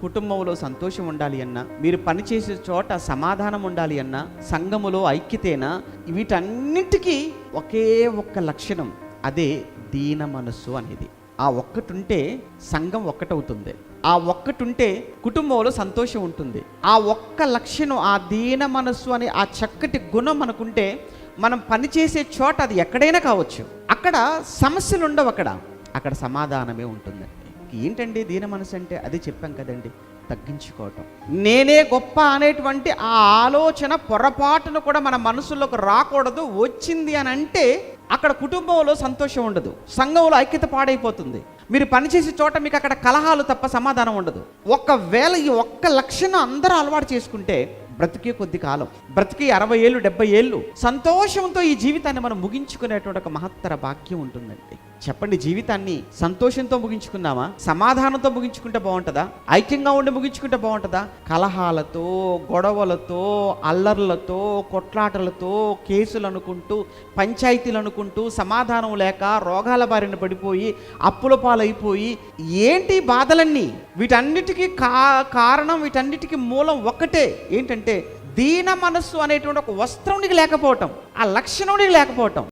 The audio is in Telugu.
కుటుంబంలో సంతోషం ఉండాలి అన్నా, మీరు పనిచేసే చోట సమాధానం ఉండాలి అన్నా, సంఘములో ఐక్యతేనా, వీటన్నిటికీ ఒకే ఒక్క లక్షణం, అదే దీన మనస్సు అనేది. ఆ ఒక్కటుంటే సంఘం ఒక్కటవుతుంది. ఆ ఒక్కటుంటే కుటుంబంలో సంతోషం ఉంటుంది. ఆ ఒక్క లక్షణం, ఆ దీన మనస్సు అనే ఆ చక్కటి గుణం మనకుంటే మనం పనిచేసే చోట అది ఎక్కడైనా కావచ్చు, అక్కడ సమస్యలు ఉండవు, అక్కడ సమాధానమే ఉంటుందండి. ఏంటండి దీన మనసు అంటే? అదే చెప్పాం కదండి, తగ్గించుకోవటం. నేనే గొప్ప అనేటువంటి ఆ ఆలోచన పొరపాటును కూడా మన మనసులోకి రాకూడదు. వచ్చింది అని అంటే అక్కడ కుటుంబంలో సంతోషం ఉండదు, సంఘంలో ఐక్యత పాడైపోతుంది. మీరు పనిచేసే చోట మీకు అక్కడ కలహాలు తప్ప సమాధానం ఉండదు. ఒకవేళ ఈ ఒక్క లక్షణం అందరూ అలవాటు చేసుకుంటే బ్రతికే కొద్ది కాలం, బ్రతికి 60 ఏళ్ళు 70 ఏళ్ళు సంతోషంతో ఈ జీవితాన్ని మనం ముగించుకునేటువంటి ఒక మహత్తర భాగ్యం ఉంటుందండి. చెప్పండి, జీవితాన్ని సంతోషంతో ముగించుకుందామా, సమాధానంతో ముగించుకుంటే బాగుంటుందా, ఐక్యంగా ఉండి ముగించుకుంటే బాగుంటుందా? కలహాలతో, గొడవలతో, అల్లర్లతో, కొట్లాటలతో, కేసులు అనుకుంటూ, పంచాయతీలు అనుకుంటూ, సమాధానం లేక రోగాల బారిన పడిపోయి అప్పుల పాలైపోయి ఏంటి బాధలన్నీ? వీటన్నిటికీ కారణం, వీటన్నిటికీ మూలం ఒక్కటే. ఏంటంటే దీన మనస్సు అనేటువంటి ఒక వస్త్రం నీకు లేకపోవటం, ఆ లక్షణం నీకు లేకపోవటం.